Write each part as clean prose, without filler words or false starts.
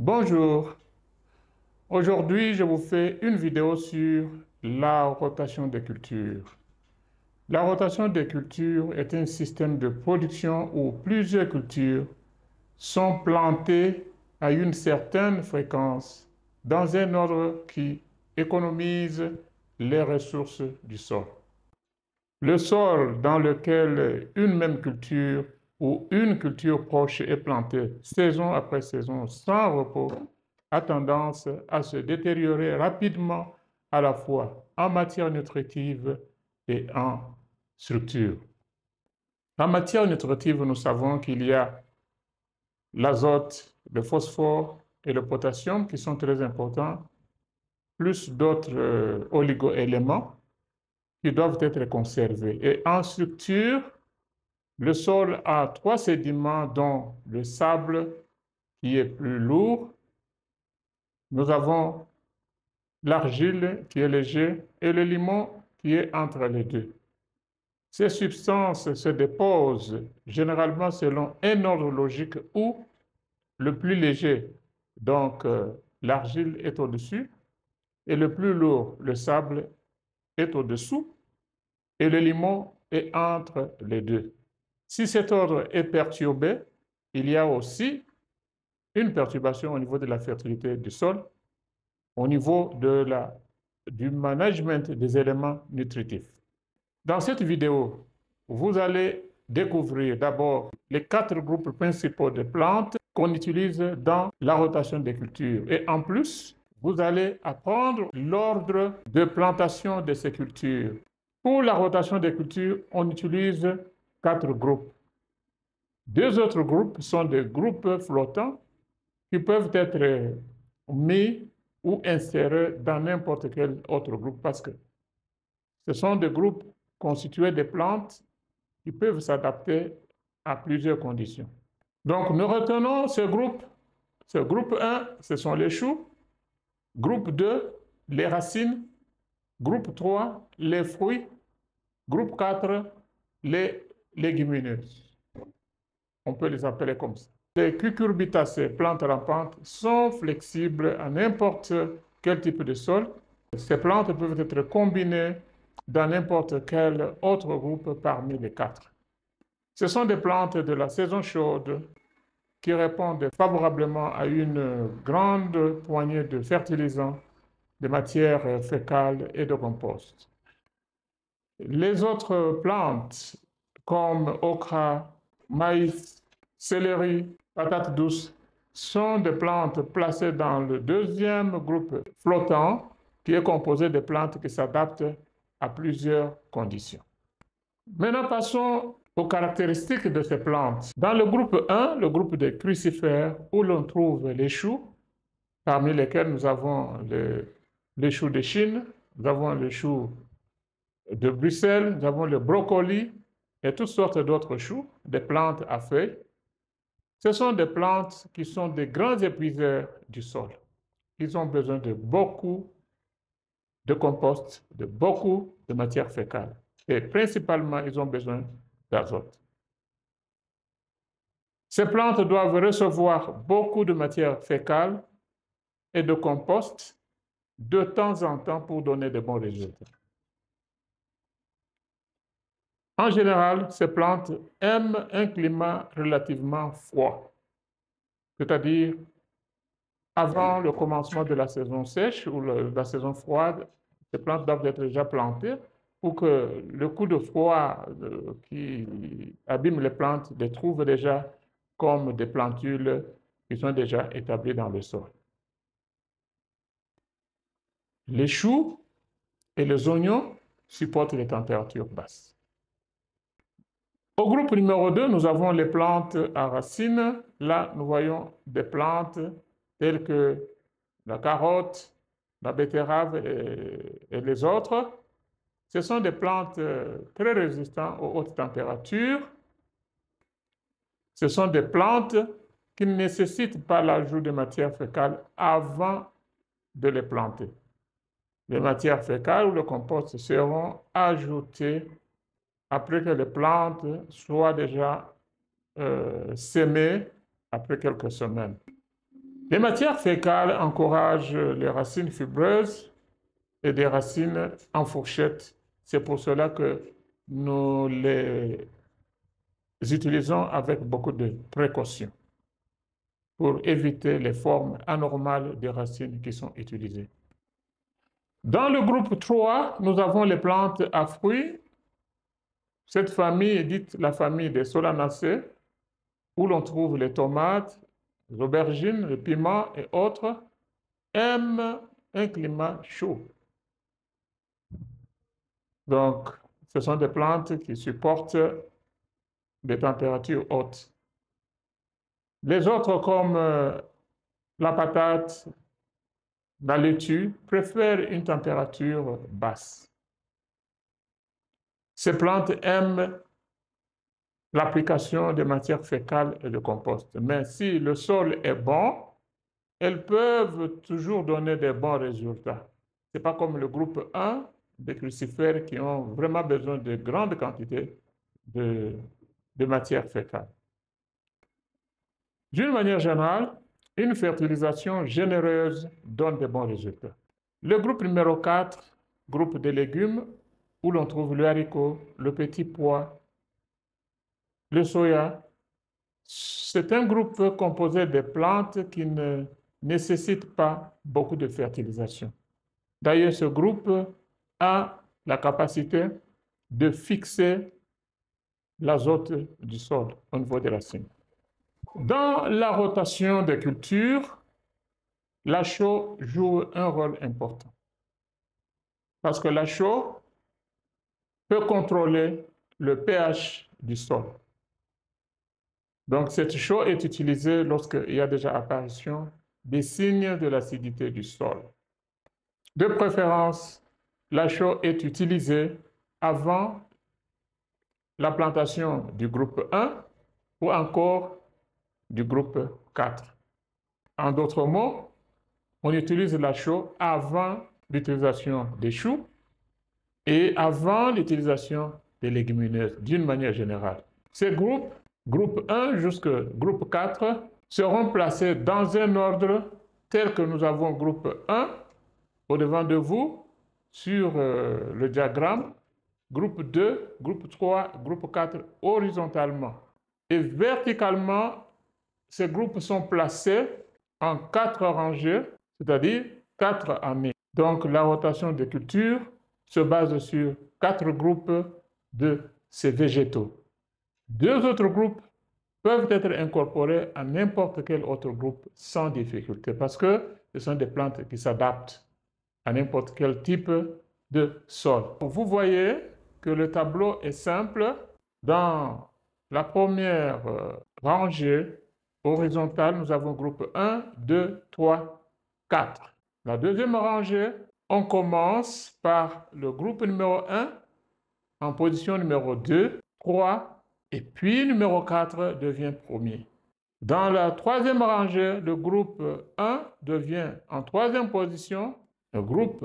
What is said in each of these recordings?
Bonjour, aujourd'hui je vous fais une vidéo sur la rotation des cultures. La rotation des cultures est un système de production où plusieurs cultures sont plantées à une certaine fréquence dans un ordre qui économise les ressources du sol. Le sol dans lequel une même culture ou une culture proche est plantée saison après saison sans repos a tendance à se détériorer rapidement à la fois en matière nutritive et en structure. En matière nutritive, nous savons qu'il y a l'azote, le phosphore et le potassium qui sont très importants, plus d'autres oligo-éléments qui doivent être conservés. Et en structure, le sol a trois sédiments, dont le sable qui est plus lourd. Nous avons l'argile qui est léger et le limon qui est entre les deux. Ces substances se déposent généralement selon un ordre logique où le plus léger, donc l'argile, est au-dessus, et le plus lourd, le sable, est au-dessous, et le limon est entre les deux. Si cet ordre est perturbé, il y a aussi une perturbation au niveau de la fertilité du sol, au niveau du management des éléments nutritifs. Dans cette vidéo, vous allez découvrir d'abord les 4 groupes principaux de plantes qu'on utilise dans la rotation des cultures. Et en plus, vous allez apprendre l'ordre de plantation de ces cultures. Pour la rotation des cultures, on utilise 4 groupes. 2 autres groupes sont des groupes flottants qui peuvent être mis ou insérés dans n'importe quel autre groupe parce que ce sont des groupes constitués de plantes qui peuvent s'adapter à plusieurs conditions. Donc, nous retenons ce groupe. Ce groupe 1, ce sont les choux. Groupe 2, les racines. Groupe 3, les fruits. Groupe 4, les légumineuses. On peut les appeler comme ça. Les cucurbitacées, plantes rampantes, sont flexibles à n'importe quel type de sol. Ces plantes peuvent être combinées dans n'importe quel autre groupe parmi les 4. Ce sont des plantes de la saison chaude qui répondent favorablement à une grande poignée de fertilisants, de matières fécales et de compost. Les autres plantes comme okra, maïs, céleri, patates douces sont des plantes placées dans le deuxième groupe flottant qui est composé de plantes qui s'adaptent à plusieurs conditions. Maintenant, passons aux caractéristiques de ces plantes. Dans le groupe 1, le groupe des crucifères, où l'on trouve les choux, parmi lesquels nous avons les choux de Chine, nous avons les choux de Bruxelles, nous avons le brocoli et toutes sortes d'autres choux, des plantes à feuilles. Ce sont des plantes qui sont des grands épuiseurs du sol. Ils ont besoin de beaucoup de compost, de beaucoup de matière fécale. Et principalement, ils ont besoin d'azote. Ces plantes doivent recevoir beaucoup de matière fécale et de compost de temps en temps pour donner de bons résultats. En général, ces plantes aiment un climat relativement froid, c'est-à-dire avant le commencement de la saison sèche ou la saison froide, ces plantes doivent être déjà plantées pour que le coup de froid qui abîme les plantes les trouve déjà comme des plantules qui sont déjà établies dans le sol. Les choux et les oignons supportent les températures basses. Au groupe numéro 2, nous avons les plantes à racines. Là, nous voyons des plantes telles que la carotte, la betterave et les autres. Ce sont des plantes très résistantes aux hautes températures. Ce sont des plantes qui ne nécessitent pas l'ajout de matière fécale avant de les planter. Les matières fécales ou le compost seront ajoutées après que les plantes soient déjà sémées après quelques semaines. Les matières fécales encouragent les racines fibreuses et des racines en fourchette. C'est pour cela que nous les utilisons avec beaucoup de précaution pour éviter les formes anormales des racines qui sont utilisées. Dans le groupe 3, nous avons les plantes à fruits. Cette famille est dite la famille des solanacées, où l'on trouve les tomates, les aubergines, les piments et autres, aiment un climat chaud. Donc, ce sont des plantes qui supportent des températures hautes. Les autres, comme la patate, la laitue, préfèrent une température basse. Ces plantes aiment l'application des matières fécales et de compost. Mais si le sol est bon, elles peuvent toujours donner des bons résultats. Ce n'est pas comme le groupe 1 des crucifères qui ont vraiment besoin de grandes quantités de matières fécales. D'une manière générale, une fertilisation généreuse donne de bons résultats. Le groupe numéro 4, groupe des légumes, où l'on trouve le haricot, le petit pois, le soya, c'est un groupe composé de plantes qui ne nécessitent pas beaucoup de fertilisation. D'ailleurs, ce groupe a la capacité de fixer l'azote du sol au niveau des racines. Dans la rotation des cultures, la chaux joue un rôle important. Parce que la chaux peut contrôler le pH du sol. Donc, cette chaux est utilisée lorsqu'il y a déjà apparition des signes de l'acidité du sol. De préférence, la chaux est utilisée avant la plantation du groupe 1 ou encore du groupe 4. En d'autres mots, on utilise la chaux avant l'utilisation des choux et avant l'utilisation des légumineuses, d'une manière générale. Ces groupes, groupe 1 jusqu'au groupe 4, seront placés dans un ordre tel que nous avons groupe 1 au-devant de vous sur le diagramme, groupe 2, groupe 3, groupe 4 horizontalement. Et verticalement, ces groupes sont placés en 4 rangées, c'est-à-dire 4 années. Donc la rotation des cultures se base sur 4 groupes de ces végétaux. 2 autres groupes peuvent être incorporés à n'importe quel autre groupe sans difficulté parce que ce sont des plantes qui s'adaptent à n'importe quel type de sol. Vous voyez que le tableau est simple. Dans la première rangée horizontale, nous avons groupe 1, 2, 3, 4. La deuxième rangée, on commence par le groupe numéro 1 en position numéro 2, 3, et puis numéro 4 devient premier. Dans la troisième rangée, le groupe 1 devient en troisième position, le groupe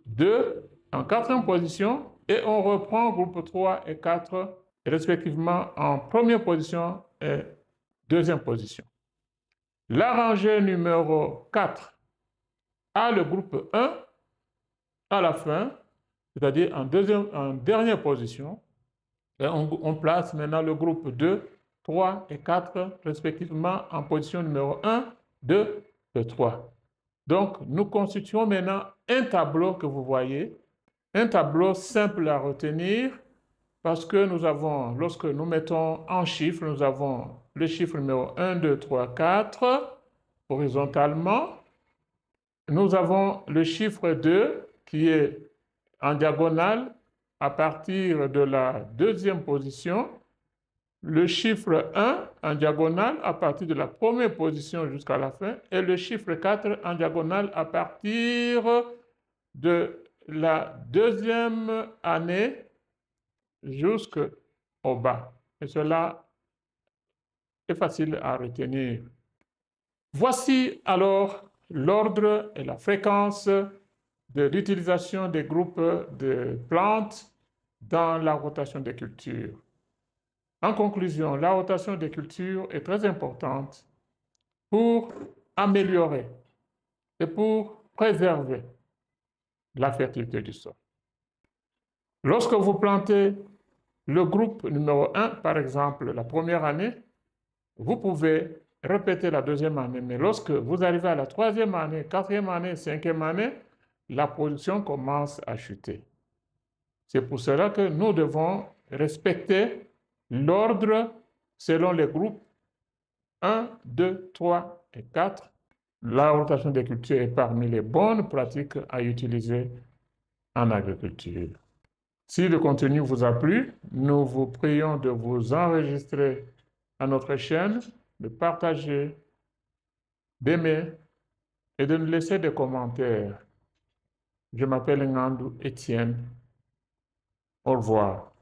2 en quatrième position, et on reprend groupe 3 et 4 respectivement en première position et deuxième position. La rangée numéro 4 a le groupe 1 à la fin, c'est-à-dire en dernière position. Et on place maintenant le groupe 2, 3 et 4 respectivement en position numéro 1, 2 et 3. Donc, nous constituons maintenant un tableau que vous voyez, un tableau simple à retenir parce que nous avons, lorsque nous mettons en chiffres, nous avons le chiffre numéro 1, 2, 3, 4 horizontalement. Nous avons le chiffre 2 qui est en diagonale à partir de la deuxième position, le chiffre 1 en diagonale à partir de la première position jusqu'à la fin et le chiffre 4 en diagonale à partir de la deuxième année jusqu'au bas. Et cela est facile à retenir. Voici alors l'ordre et la fréquence de l'utilisation des groupes de plantes dans la rotation des cultures. En conclusion, la rotation des cultures est très importante pour améliorer et pour préserver la fertilité du sol. Lorsque vous plantez le groupe numéro 1, par exemple, la première année, vous pouvez répéter la deuxième année, mais lorsque vous arrivez à la troisième année, quatrième année, cinquième année, la production commence à chuter. C'est pour cela que nous devons respecter l'ordre selon les groupes 1, 2, 3 et 4. La rotation des cultures est parmi les bonnes pratiques à utiliser en agriculture. Si le contenu vous a plu, nous vous prions de vous enregistrer à notre chaîne, de partager, d'aimer et de nous laisser des commentaires. Je m'appelle Ngandou Étienne. Au revoir.